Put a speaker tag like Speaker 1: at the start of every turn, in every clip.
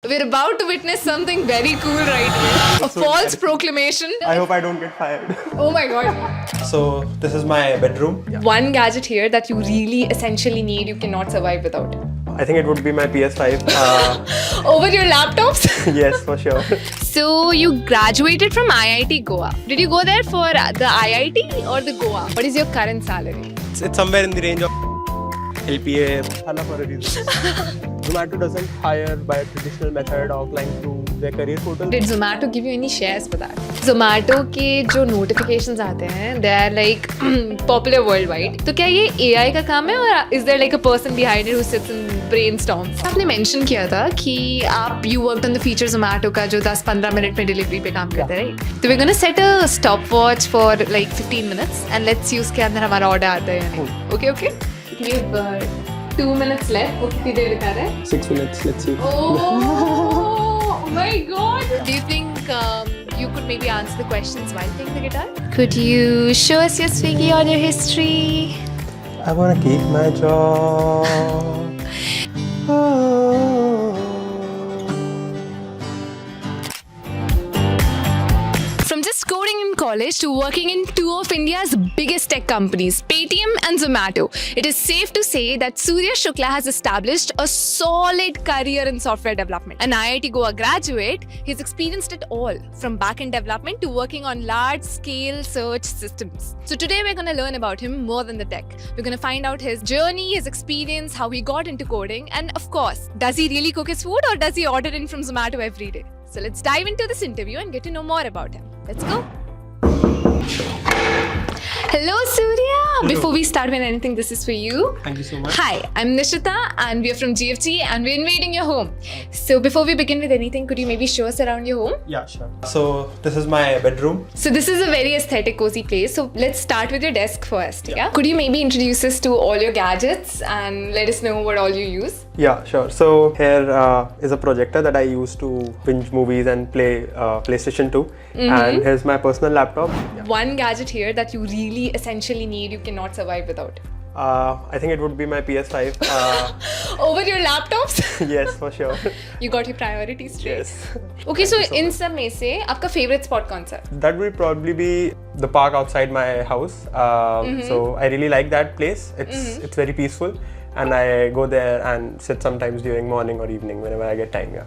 Speaker 1: We're about to witness something very cool right here. A false proclamation.
Speaker 2: I hope I don't get fired.
Speaker 1: Oh my god.
Speaker 2: So this is my bedroom.
Speaker 1: One gadget here that you really essentially need, you cannot survive without.
Speaker 2: I think it would be my PS5.
Speaker 1: Over your laptops?
Speaker 2: Yes, for sure.
Speaker 1: So you graduated from IIT Goa. Did you go there for the IIT or the Goa? What is your current salary?
Speaker 2: It's somewhere in the range of LPA. Hala for a reason. Zomato doesn't hire by a traditional method of applying through their career portal.
Speaker 1: Did Zomato give you any shares for that? Zomato के जो notifications आते हैं, they are like popular worldwide. तो क्या ये AI का काम है और is there like a person behind it who sits and brainstorms? आपने mention किया था कि आप you worked on the feature Zomato का जो 10-15 मिनट में delivery पे काम करते हैं, right? तो we're gonna set a stopwatch for like 15 minutes and let's see उसके अंदर हमारा order आता है या नहीं. Okay, okay? We have 2 minutes left. वो कितनी देर दिखा रहा है?
Speaker 2: 6 minutes, let's see.
Speaker 1: Oh my god! Do you think you could maybe answer the questions while playing the guitar? Could you show us your Swiggy order history?
Speaker 2: I wanna keep my job.
Speaker 1: From just coding in college to working in two of India's biggest tech companies, Paytm and Zomato, it is safe to say that Surya Shukla has established a solid career in software development. An IIT Goa graduate, he's experienced it all, from back-end development to working on large-scale search systems. So today we're going to learn about him more than the tech. We're going to find out his journey, his experience, how he got into coding, and of course, does he really cook his food or does he order in from Zomato every day? So let's dive into this interview and get to know more about him. Let's go. Hello, Surya.
Speaker 2: Hello.
Speaker 1: Before we start with anything, this is for you.
Speaker 2: Thank you so much.
Speaker 1: Hi, I'm Nishita and we are from GFG and we're invading your home. So before we begin with anything, could you maybe show us around your home?
Speaker 2: Yeah, sure. So this is my bedroom.
Speaker 1: So this is a very aesthetic, cozy place. So let's start with your desk first. Yeah. Could you maybe introduce us to all your gadgets and let us know what all you use?
Speaker 2: Yeah, sure. So here is a projector that I use to binge movies and play PlayStation 2. And here's my personal laptop.
Speaker 1: One gadget here that you really essentially need, you cannot survive without.
Speaker 2: I think it would be my PS5.
Speaker 1: Over your laptops?
Speaker 2: Yes, for sure.
Speaker 1: You got your priorities straight.
Speaker 2: Yes.
Speaker 1: Okay, so in सब में से आपका favorite spot कौन सा है?
Speaker 2: That would probably be the park outside my house. So I really like that place. It's very peaceful, and I go there and sit sometimes during morning or evening whenever I get time. Yeah.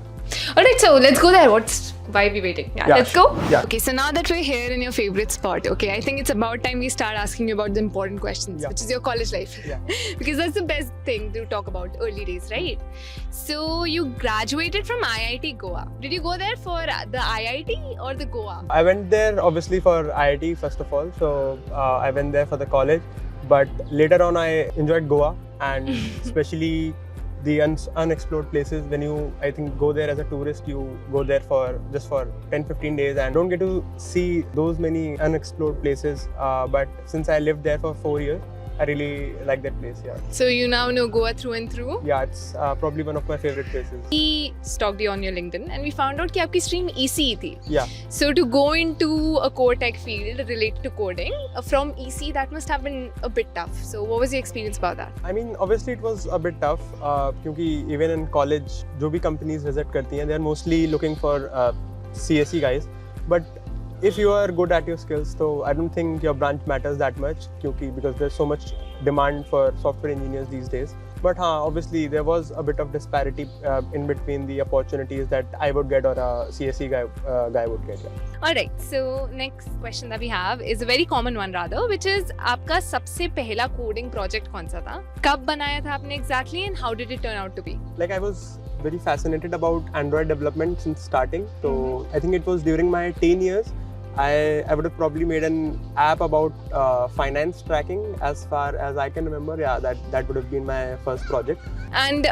Speaker 1: Alright, so let's go there. Why are we waiting? Yeah, let's go.
Speaker 2: Yeah.
Speaker 1: Okay, so now that we're here in your favorite spot, okay, I think it's about time we start asking you about the important questions, which is your college life.
Speaker 2: Yeah.
Speaker 1: Because that's the best thing to talk about, early days, right? So you graduated from IIT Goa. Did you go there for the IIT or the Goa?
Speaker 2: I went there obviously for IIT first of all. So I went there for the college, but later on I enjoyed Goa, and especially the unexplored places. When you, I think, go there as a tourist, you go there for just for 10-15 days and don't get to see those many unexplored places. But since I lived there for 4 years, I really like that place. Yeah.
Speaker 1: So you now know Goa through and through?
Speaker 2: Yeah, it's probably one of my favorite places.
Speaker 1: We stalked you on your LinkedIn and we found out that your stream EC thi.
Speaker 2: Yeah.
Speaker 1: So to go into a core tech field related to coding from EC, that must have been a bit tough. So what was your experience about that?
Speaker 2: I mean, obviously it was a bit tough because even in college, जो भी companies visit करती हैं, they are mostly looking for CSE guys. But if you are good at your skills, so I don't think your branch matters that much because there's so much demand for software engineers these days. But obviously there was a bit of disparity in between the opportunities that I would get or a CSE guy would get. Yeah.
Speaker 1: Alright, so next question that we have is a very common one rather, which is आपका सबसे पहला coding project कौन सा था? कब बनाया था आपने exactly and how did it turn out to be?
Speaker 2: Like I was very fascinated about Android development since starting. So I think it was during my teen years. I would have probably made an app about finance tracking as far as I can remember. Yeah, that would have been my first project.
Speaker 1: And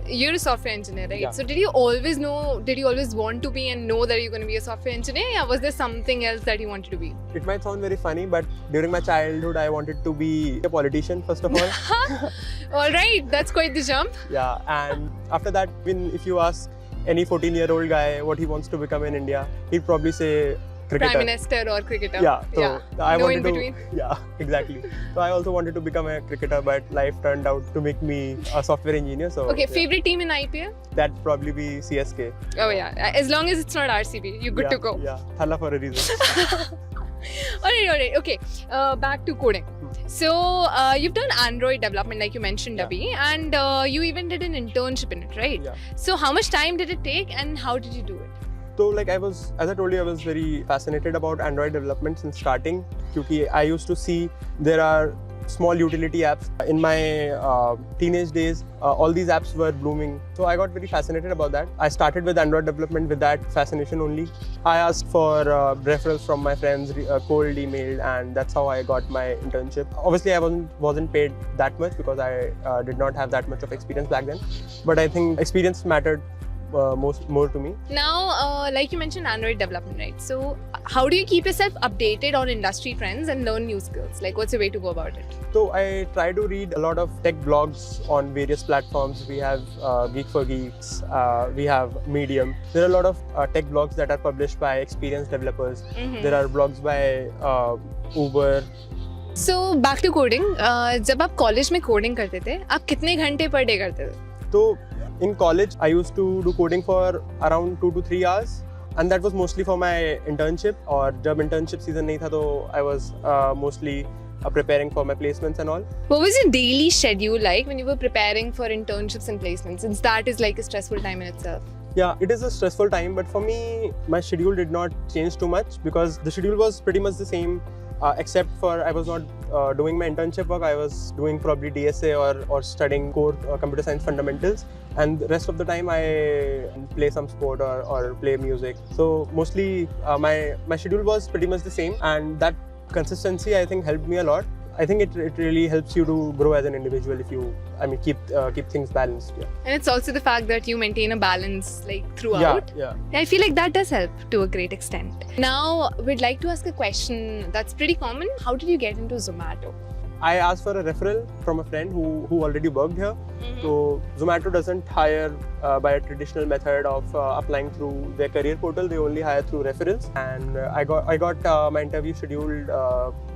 Speaker 1: you're a software engineer, right?
Speaker 2: Yeah.
Speaker 1: So did you always want to be and know that you're going to be a software engineer, or was there something else that you wanted to be?
Speaker 2: It might sound very funny, but during my childhood, I wanted to be a politician first of all.
Speaker 1: Alright, that's quite the jump.
Speaker 2: Yeah, and after that, if you ask any 14-year-old guy what he wants to become in India, he'd probably say cricketer.
Speaker 1: Prime Minister or cricketer.
Speaker 2: Yeah, so I
Speaker 1: no
Speaker 2: wanted
Speaker 1: in
Speaker 2: to.
Speaker 1: between.
Speaker 2: Yeah, exactly. So I also wanted to become a cricketer, but life turned out to make me a software engineer. So
Speaker 1: Okay,
Speaker 2: yeah,
Speaker 1: favorite team in IPL?
Speaker 2: that'd probably be CSK.
Speaker 1: Oh yeah, as long as it's not RCB, you're good
Speaker 2: Yeah,
Speaker 1: to go.
Speaker 2: Yeah, Thala for a reason.
Speaker 1: Alright. Okay, back to coding. So you've done Android development, like you mentioned,
Speaker 2: Yeah.
Speaker 1: Abhi, and you even did an internship in it, right?
Speaker 2: Yeah.
Speaker 1: So how much time did it take, and how did you do it?
Speaker 2: So like as I told you, I was very fascinated about Android development since starting. Because I used to see there are small utility apps. In my teenage days, all these apps were blooming. So I got very fascinated about that. I started with Android development with that fascination only. I asked for referrals from my friends, cold emailed, and that's how I got my internship. Obviously, I wasn't paid that much because I did not have that much of experience back then. But I think experience mattered more to me.
Speaker 1: Now, like you mentioned, Android development, right? So how do you keep yourself updated on industry trends and learn new skills? Like, what's the way to go about it?
Speaker 2: So I try to read a lot of tech blogs on various platforms. We have Geek for Geeks, we have Medium. There are a lot of tech blogs that are published by experienced developers. There are blogs by Uber.
Speaker 1: So back to coding. जब आप college में coding करते थे, आप कितने घंटे per day करते थे?
Speaker 2: So in college, I used to do coding for around 2 to 3 hours. And that was mostly for my internship. Or जब internship season नहीं था, तो I was mostly preparing for my placements and all.
Speaker 1: What was your daily schedule like when you were preparing for internships and placements? Since that is like a stressful time in itself.
Speaker 2: Yeah, it is a stressful time, but for me, my schedule did not change too much because the schedule was pretty much the same, except for I was not doing my internship work. I was doing probably DSA or studying core computer science fundamentals, and the rest of the time I play some sport or play music. So mostly my schedule was pretty much the same, and that consistency I think helped me a lot. I think it really helps you to grow as an individual if you, keep things balanced. Yeah.
Speaker 1: And it's also the fact that you maintain a balance like throughout.
Speaker 2: Yeah.
Speaker 1: I feel like that does help to a great extent. Now, we'd like to ask a question that's pretty common. How did you get into Zomato?
Speaker 2: I asked for a referral from a friend who already worked here. So Zomato doesn't hire by a traditional method of applying through their career portal. They only hire through referrals. And I got my interview scheduled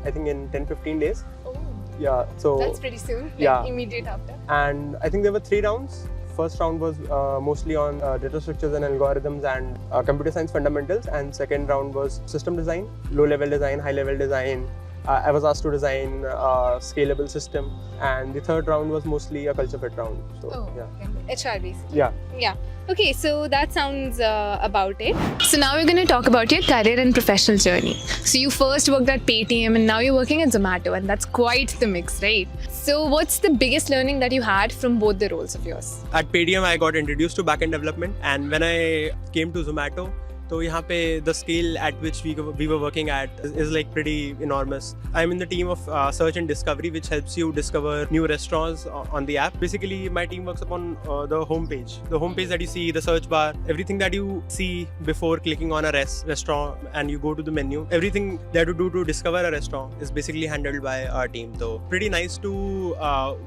Speaker 2: I think in 10-15 days.
Speaker 1: Oh,
Speaker 2: Yeah. So
Speaker 1: that's pretty soon. Like
Speaker 2: yeah.
Speaker 1: Immediate after.
Speaker 2: And I think there were 3 rounds. First round was mostly on data structures and algorithms and computer science fundamentals. And second round was system design, low-level design, high-level design. I was asked to design a scalable system, and the third round was mostly a culture fit round. So yeah.
Speaker 1: HR basically.
Speaker 2: Yeah.
Speaker 1: Okay, so that sounds about it. So now we're going to talk about your career and professional journey. So you first worked at Paytm and now you're working at Zomato, and that's quite the mix, right? So what's the biggest learning that you had from both the roles of yours?
Speaker 2: At Paytm, I got introduced to backend development, and when I came to Zomato, so यहाँ पे the scale at which we were working at is like pretty enormous. I'm in the team of search and discovery, which helps you discover new restaurants on the app. Basically, my team works upon the homepage. The homepage that you see, the search bar, everything that you see before clicking on a restaurant and you go to the menu, everything that you do to discover a restaurant is basically handled by our team. So pretty nice to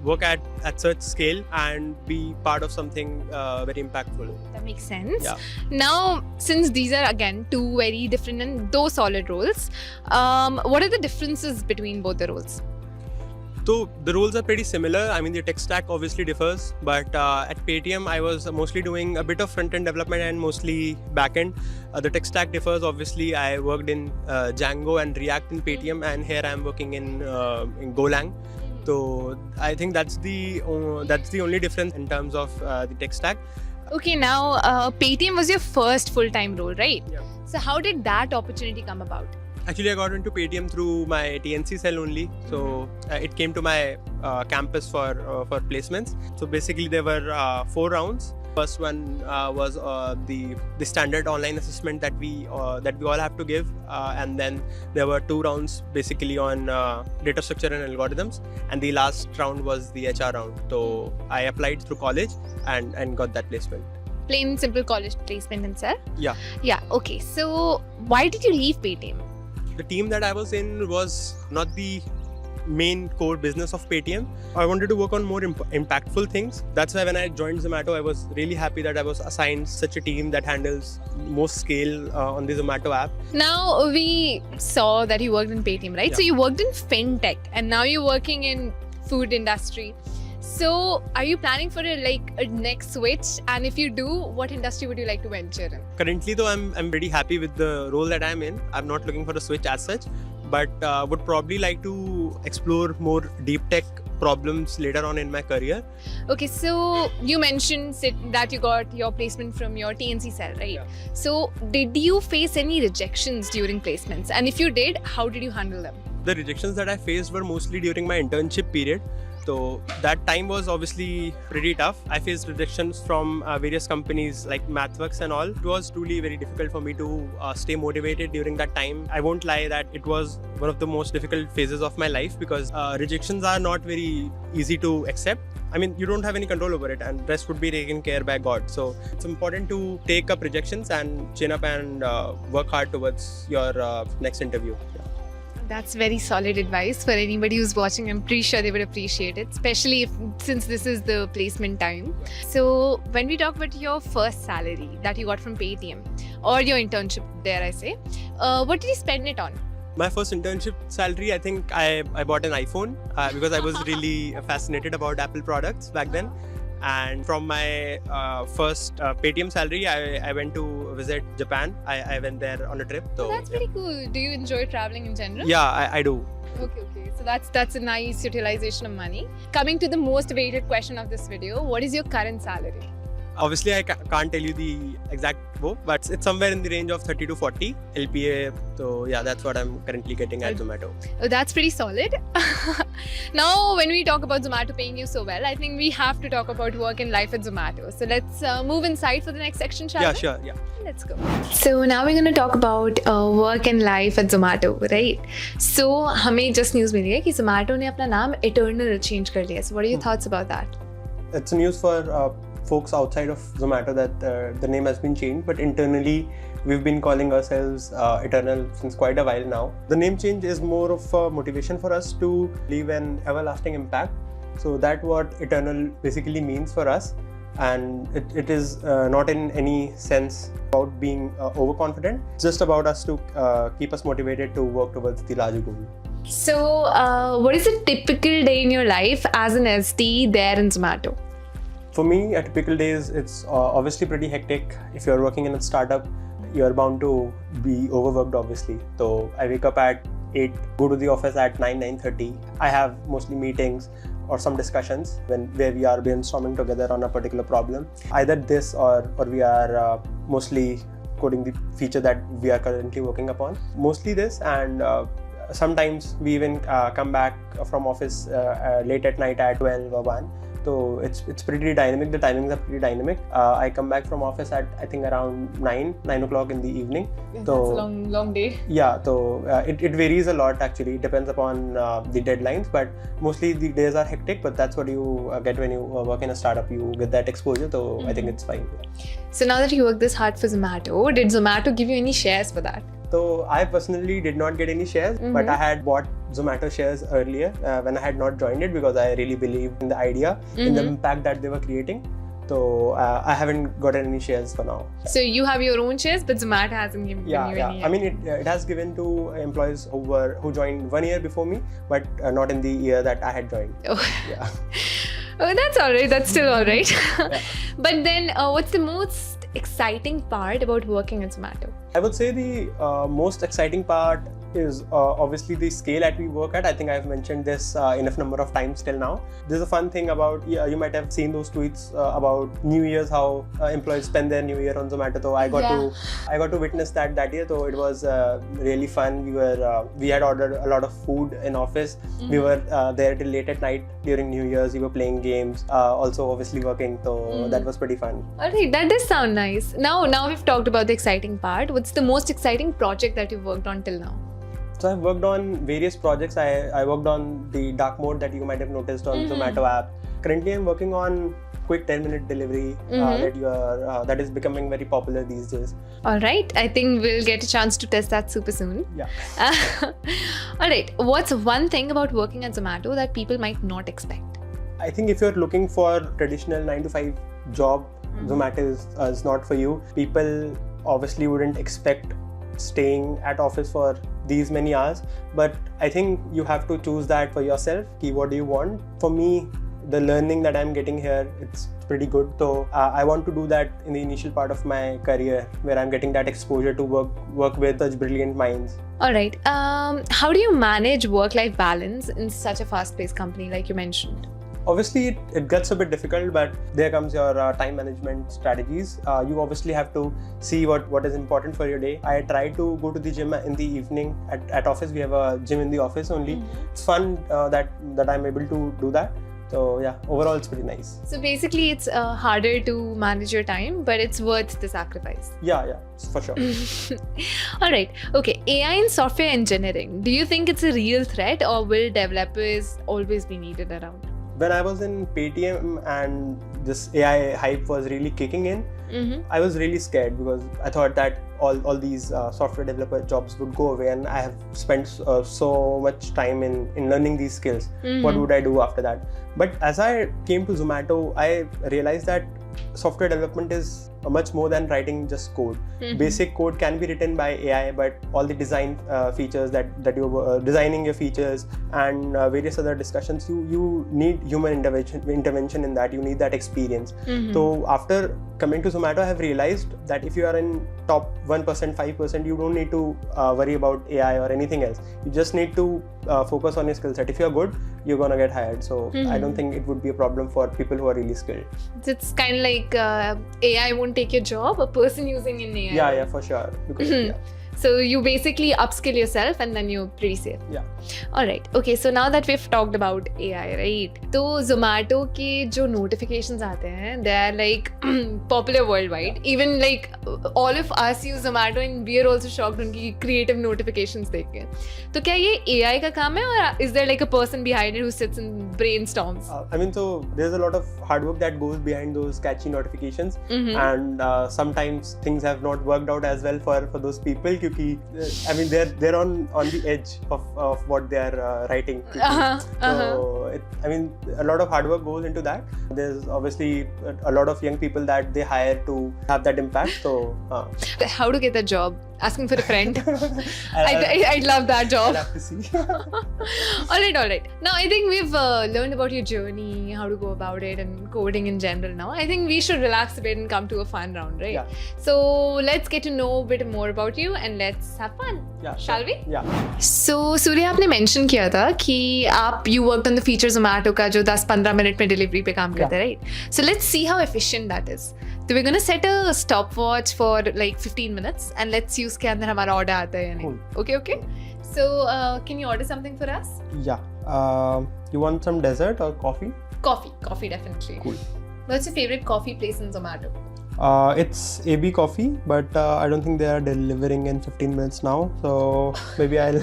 Speaker 2: work at such scale and be part of something very impactful.
Speaker 1: That makes sense.
Speaker 2: Yeah.
Speaker 1: Now, since these are again two very different and though solid roles, what are the differences between both the roles?
Speaker 2: So the roles are pretty similar. I mean, the tech stack obviously differs, but at Paytm, I was mostly doing a bit of front-end development and mostly back-end. The tech stack differs. Obviously, I worked in Django and React in Paytm, and here I'm working in Golang. So I think that's the only difference in terms of the tech stack.
Speaker 1: Okay, now Paytm was your first full-time role, right?
Speaker 2: Yeah.
Speaker 1: So how did that opportunity come about?
Speaker 2: Actually, I got into Paytm through my TNC cell only. So it came to my campus for placements. So basically, there were 4 rounds. First one was the standard online assessment that we all have to give, and then there were 2 rounds basically on data structure and algorithms, and the last round was the HR round. So I applied through college and got that placement.
Speaker 1: Plain and simple college placement itself?
Speaker 2: Yeah.
Speaker 1: Yeah, okay. So why did you leave Paytm?
Speaker 2: The team that I was in was not the main core business of Paytm. I wanted to work on more impactful things. That's why when I joined Zomato, I was really happy that I was assigned such a team that handles most scale on the Zomato app.
Speaker 1: Now we saw that you worked in Paytm, right?
Speaker 2: Yeah.
Speaker 1: So you worked in fintech and now you're working in food industry. So are you planning for a next switch? And if you do, what industry would you like to venture in?
Speaker 2: Currently though, I'm pretty happy with the role that I'm in. I'm not looking for a switch as such, but would probably like to explore more deep tech problems later on in my career.
Speaker 1: Okay, so you mentioned that you got your placement from your TNC cell, right?
Speaker 2: Yeah.
Speaker 1: So did you face any rejections during placements? And if you did, how did you handle them?
Speaker 2: The rejections that I faced were mostly during my internship period. So that time was obviously pretty tough. I faced rejections from various companies like MathWorks and all. It was truly very difficult for me to stay motivated during that time. I won't lie that it was one of the most difficult phases of my life because rejections are not very easy to accept. I mean, you don't have any control over it and rest would be taken care by God. So it's important to take up rejections and chin up and work hard towards your next interview. Yeah.
Speaker 1: That's very solid advice for anybody who's watching. I'm pretty sure they would appreciate it, especially since this is the placement time. So when we talk about your first salary that you got from Paytm or your internship, dare I say, what did you spend it on?
Speaker 2: My first internship salary, I think I bought an iPhone because I was really fascinated about Apple products back then. And from my first Paytm salary, I went to visit Japan. I went there on a trip. So,
Speaker 1: that's pretty cool. Do you enjoy traveling in general?
Speaker 2: Yeah, I do.
Speaker 1: Okay. So that's a nice utilization of money. Coming to the most awaited question of this video, what is your current salary?
Speaker 2: Obviously, I can't tell you the exact book, but it's somewhere in the range of 30 to 40 LPA. So yeah, that's what I'm currently getting at Zomato.
Speaker 1: Oh, that's pretty solid. Now, when we talk about Zomato paying you so well, I think we have to talk about work and life at Zomato. So let's move inside for the next section, shall we?
Speaker 2: Yeah, sure. Yeah.
Speaker 1: Let's go. So now we're going to talk about work and life at Zomato, right? So हमें just news मिली है कि Zomato ने अपना नाम Eternal change कर लिया. So what are your thoughts about that?
Speaker 2: It's news for folks outside of Zomato that the name has been changed, but internally we've been calling ourselves Eternal since quite a while now. The name change is more of a motivation for us to leave an everlasting impact. So that's what Eternal basically means for us, and it is not in any sense about being overconfident. It's just about us to keep us motivated to work towards the larger goal.
Speaker 1: So what is a typical day in your life as an SD there in Zomato?
Speaker 2: For me, a typical day it's obviously pretty hectic. If you're working in a startup, you're bound to be overworked, obviously. So I wake up at 8, go to the office at 9:30. I have mostly meetings or some discussions where we are brainstorming together on a particular problem. Either this or we are mostly coding the feature that we are currently working upon. Mostly this, and sometimes we even come back from office late at night at 12 or 1. So it's pretty dynamic. The timings are pretty dynamic. I come back from office at I think around 9 o'clock in the evening.
Speaker 1: Yeah,
Speaker 2: so
Speaker 1: that's a long day.
Speaker 2: Yeah, so it varies a lot actually. It depends upon the deadlines, but mostly the days are hectic. But that's what you get when you work in a startup. You get that exposure. So I think it's fine.
Speaker 1: So now that you work this hard for Zomato, did Zomato give you any shares for that?
Speaker 2: So I personally did not get any shares, but I had bought Zomato shares earlier when I had not joined it because I really believed in the idea, in the impact that they were creating. So I haven't gotten any shares for now.
Speaker 1: So you have your own shares, but Zomato hasn't given you any.
Speaker 2: I mean, it has given to employees who joined 1 year before me, but not in the year that I had joined.
Speaker 1: Oh.
Speaker 2: Yeah.
Speaker 1: Oh, that's all right. That's still all right.
Speaker 2: Yeah.
Speaker 1: But then, what's the most exciting part about working at Zomato?
Speaker 2: I would say the most exciting part is obviously the scale at we work at. I think I've mentioned this enough number of times till now. There's a fun thing about, you might have seen those tweets about New Year's, how employees spend their New Year on Zomato. So I got to witness that year. So it was really fun. We had ordered a lot of food in office. We were there till late at night during New Year's. We were playing games, also obviously working. So that was pretty fun.
Speaker 1: Alright, that does sound nice. Now we've talked about the exciting part. What's the most exciting project that you've worked on till now?
Speaker 2: So I've worked on various projects. I worked on the dark mode that you might have noticed on Zomato app. Currently I'm working on quick 10-minute delivery that is becoming very popular these days.
Speaker 1: All right. I think we'll get a chance to test that super soon.
Speaker 2: Yeah.
Speaker 1: All right. What's one thing about working at Zomato that people might not expect?
Speaker 2: I think if you're looking for traditional 9 to 5 job, Zomato is not for you. People obviously wouldn't expect staying at office for these many hours, but I think you have to choose that for yourself. What do you want? For me, the learning that I'm getting here, it's pretty good. So I want to do that in the initial part of my career, where I'm getting that exposure to work with such brilliant minds.
Speaker 1: All right. How do you manage work-life balance in such a fast-paced company like you mentioned?
Speaker 2: Obviously, it gets a bit difficult, but there comes your time management strategies. You obviously have to see what is important for your day. I try to go to the gym in the evening. At office, we have a gym in the office only. It's fun that I'm able to do that. So yeah, overall it's pretty nice.
Speaker 1: So basically it's harder to manage your time, but it's worth the sacrifice.
Speaker 2: Yeah, for sure.
Speaker 1: All right. Okay. AI in software engineering. Do you think it's a real threat, or will developers always be needed around?
Speaker 2: When I was in Paytm and this AI hype was really kicking in, I was really scared because I thought that all these software developer jobs would go away, and I have spent so much time in learning these skills. What would I do after that? But as I came to Zomato, I realized that software development is much more than writing just code. Basic code can be written by AI, but all the design features that you're designing your features and various other discussions, you need human intervention in that. You need that experience. So after coming to Zomato, I have realized that if you are in top 1%, 5%, you don't need to worry about AI or anything else. You just need to focus on your skill set. If you're good, you're gonna get hired. So I don't think it would be a problem for people who are really skilled.
Speaker 1: It's kind of like AI won't take your job, a person using an AI.
Speaker 2: Yeah, for sure. Because,
Speaker 1: So you basically upskill yourself and then you're pretty safe.
Speaker 2: Yeah.
Speaker 1: All right. Okay. So now that we've talked about AI, right? So Zomato के जो notifications आते हैं, they are like popular worldwide. Even like all of us use Zomato and we are also shocked उनकी creative notifications देख के. तो क्या ये AI का काम है, or is there like a person behind it who sits and brainstorms?
Speaker 2: I mean, so there's a lot of hard work that goes behind those catchy notifications, and sometimes things have not worked out as well for those people. Because I mean they're on the edge of what they're writing. So I mean a lot of hard work goes into that. There's obviously a lot of young people that they hire to have that impact. So
Speaker 1: how to get that job? Asking for a friend. I'd love that job.
Speaker 2: I'll have to see.
Speaker 1: All right. Now I think we've learned about your journey, how to go about it, and coding in general. Now I think we should relax a bit and come to a fun round, right?
Speaker 2: Yeah.
Speaker 1: So let's get to know a bit more about you and let's have fun.
Speaker 2: Yeah.
Speaker 1: Shall we?
Speaker 2: Yeah.
Speaker 1: So Surya, आपने mention किया था कि you worked on the feature Zomato का जो 10-15 minute में delivery पे काम करते, right? So let's see how efficient that is. So we're gonna set a stopwatch for like 15 minutes and let's see उसके अंदर हमारा order आता है या नहीं.
Speaker 2: Cool.
Speaker 1: Okay. So can you order something for us?
Speaker 2: Yeah. You want some dessert or coffee?
Speaker 1: Coffee definitely.
Speaker 2: Cool.
Speaker 1: What's your favorite coffee place in Zomato?
Speaker 2: It's AB Coffee, but I don't think they are delivering in 15 minutes now. So maybe I'll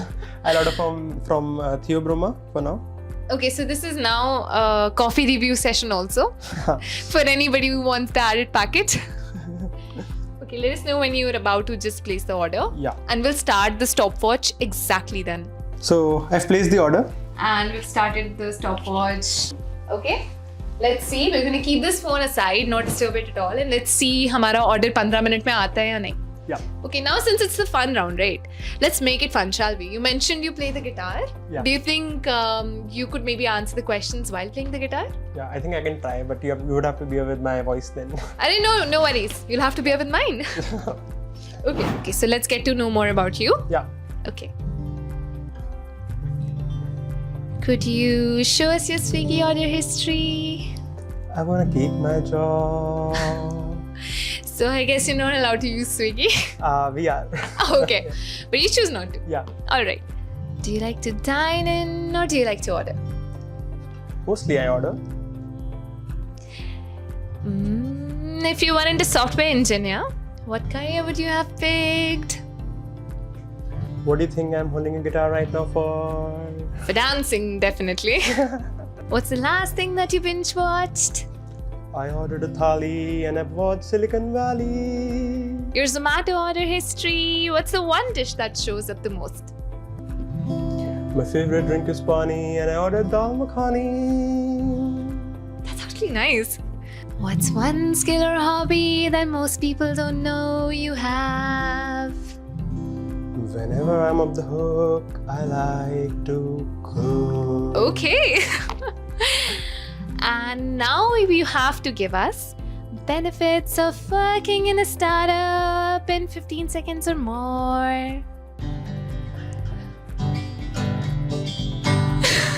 Speaker 2: order from Theobroma for now.
Speaker 1: Okay, so this is now a coffee review session also for anybody who wants the added package. Okay, let us know when you're about to just place the order.
Speaker 2: Yeah.
Speaker 1: And we'll start the stopwatch exactly then.
Speaker 2: So I've placed the order.
Speaker 1: And we've started the stopwatch. Okay. Let's see. We're going to keep this phone aside, not disturb it at all. And let's see हमारा order 15 minutes में आता है या नहीं.
Speaker 2: Yeah.
Speaker 1: Okay, now since it's the fun round, right? Let's make it fun, shall we? You mentioned you play the guitar.
Speaker 2: Yeah.
Speaker 1: Do you think you could maybe answer the questions while playing the guitar?
Speaker 2: Yeah, I think I can try, but you would have to be with my voice then.
Speaker 1: I didn't know. No worries. You'll have to be with mine. Okay, so let's get to know more about you.
Speaker 2: Yeah.
Speaker 1: Okay. Could you show us your Swiggy order history?
Speaker 2: I want to keep my job.
Speaker 1: So I guess you're not allowed to use Swiggy.
Speaker 2: We are.
Speaker 1: Okay, but you choose not to.
Speaker 2: Yeah.
Speaker 1: All right. Do you like to dine in or do you like to order?
Speaker 2: Mostly I order.
Speaker 1: If you weren't a software engineer, what career would you have picked?
Speaker 2: What do you think I'm holding a guitar right now for?
Speaker 1: For dancing, definitely. What's the last thing that you binge watched?
Speaker 2: I ordered a thali and I bought Silicon Valley.
Speaker 1: Your Zomato order history. What's the one dish that shows up the most?
Speaker 2: My favorite drink is pani and I ordered dal makhani.
Speaker 1: That's actually nice. What's one skill or hobby that most people don't know you have?
Speaker 2: Whenever I'm off the hook, I like to cook.
Speaker 1: Okay. And now you have to give us benefits of working in a startup in 15 seconds or more.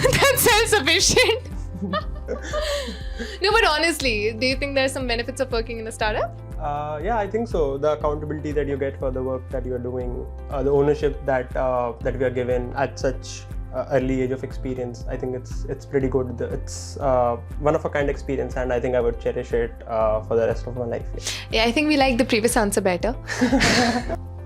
Speaker 1: That's self-sufficient. No, but honestly, do you think there's some benefits of working in a startup?
Speaker 2: Yeah, I think so. The accountability that you get for the work that you are doing, the ownership that we are given at such early age of experience, I think it's pretty good. It's one of a kind experience, and I think I would cherish it for the rest of my life.
Speaker 1: Yeah, I think we like the previous answer better.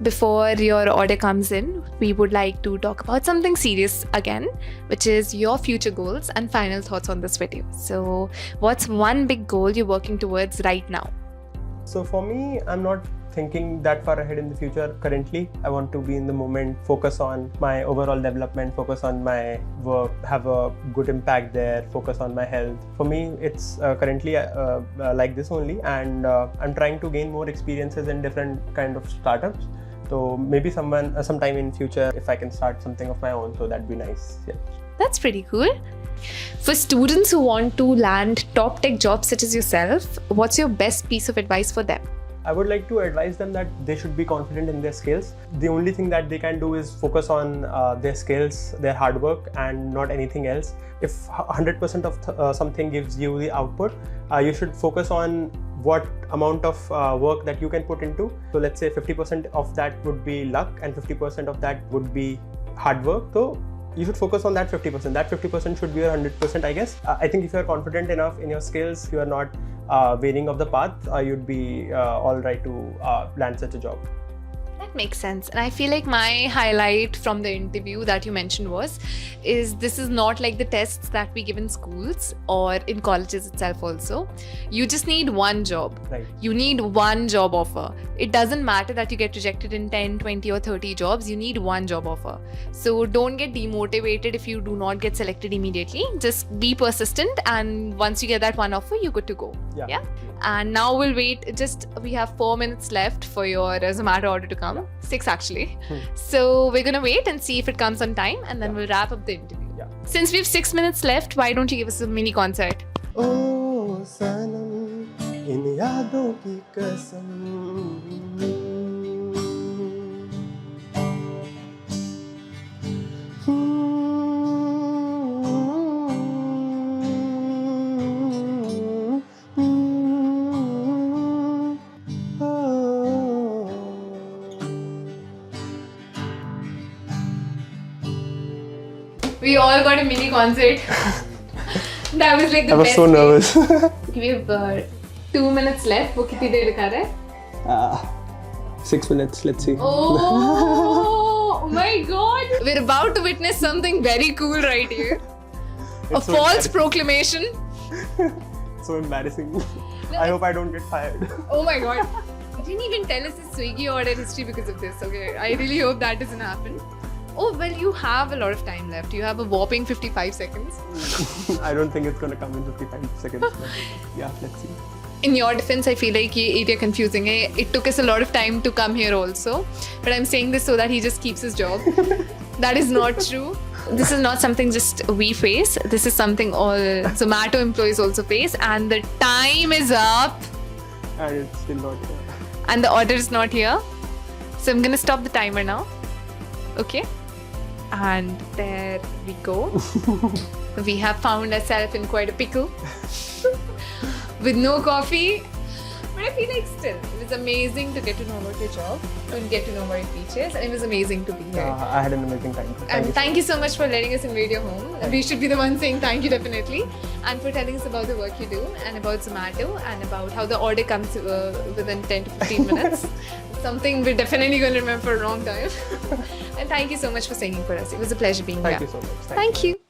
Speaker 1: Before your order comes in, we would like to talk about something serious again, which is your future goals and final thoughts on this video. So, what's one big goal you're working towards right now?
Speaker 2: So for me, I'm not thinking that far ahead in the future currently. I want to be in the moment, focus on my overall development, focus on my work, have a good impact there, focus on my health. For me, it's currently like this only, and I'm trying to gain more experiences in different kind of startups. So maybe sometime in future, if I can start something of my own, so that'd be nice. Yeah.
Speaker 1: That's pretty cool. For students who want to land top tech jobs such as yourself, what's your best piece of advice for them?
Speaker 2: I would like to advise them that they should be confident in their skills. The only thing that they can do is focus on their skills, their hard work, and not anything else. If 100% of something gives you the output, you should focus on what amount of work that you can put into. So let's say 50% of that would be luck and 50% of that would be hard work. So you should focus on that 50%. That 50% should be your 100%, I guess. I think if you are confident enough in your skills, you are not veering off the path, you'd be all right to land such a job.
Speaker 1: That makes sense. And I feel like my highlight from the interview that you mentioned is this is not like the tests that we give in schools or in colleges itself also. You just need one job.
Speaker 2: Right.
Speaker 1: You need one job offer. It doesn't matter that you get rejected in 10, 20 or 30 jobs. You need one job offer. So don't get demotivated if you do not get selected immediately. Just be persistent, and once you get that one offer, you're good to go.
Speaker 2: Yeah.
Speaker 1: And now we'll wait. We have 4 minutes left for your Zomato order to come. 6 actually. So we're gonna wait and see if it comes on time, and then we'll wrap up the interview.
Speaker 2: Yeah.
Speaker 1: Since we have 6 minutes left, why don't you give us a mini concert?
Speaker 2: Oh, sanam, in yaadon ki kasam.
Speaker 1: We all got a mini concert. That was like the best.
Speaker 2: I was so nervous.
Speaker 1: We have 2 minutes left. वो कितनी देर दिखा रहा है?
Speaker 2: 6 minutes, let's see.
Speaker 1: Oh my god! We're about to witness something very cool right here. A
Speaker 2: so
Speaker 1: false proclamation.
Speaker 2: So embarrassing. I hope I don't get fired.
Speaker 1: Oh my god. You didn't even tell us the Swiggy order history because of this, okay? I really hope that doesn't happen. Oh, well, you have a lot of time left. You have a whopping 55 seconds.
Speaker 2: I don't think it's going to come in 55 seconds. But yeah, let's see.
Speaker 1: In your defense, I feel like ये area confusing है. It took us a lot of time to come here also. But I'm saying this so that he just keeps his job. That is not true. This is not something just we face. This is something all Zomato employees also face. And the time is up.
Speaker 2: And it's still not here.
Speaker 1: And the order is not here. So I'm going to stop the timer now. Okay. And there we go. We have found ourselves in quite a pickle. With no coffee. But I feel like still, it was amazing to get to know about your job and get to know about your features, and it was amazing to be here.
Speaker 2: I had an amazing time.
Speaker 1: And thank you so much for letting us invade your home. We should be the ones saying thank you definitely, and for telling us about the work you do and about Zomato and about how the order comes within 10 to 15 minutes. Something we're definitely going to remember for a long time. And thank you so much for singing for us. It was a pleasure being here.
Speaker 2: Thank you so much.
Speaker 1: Thank you.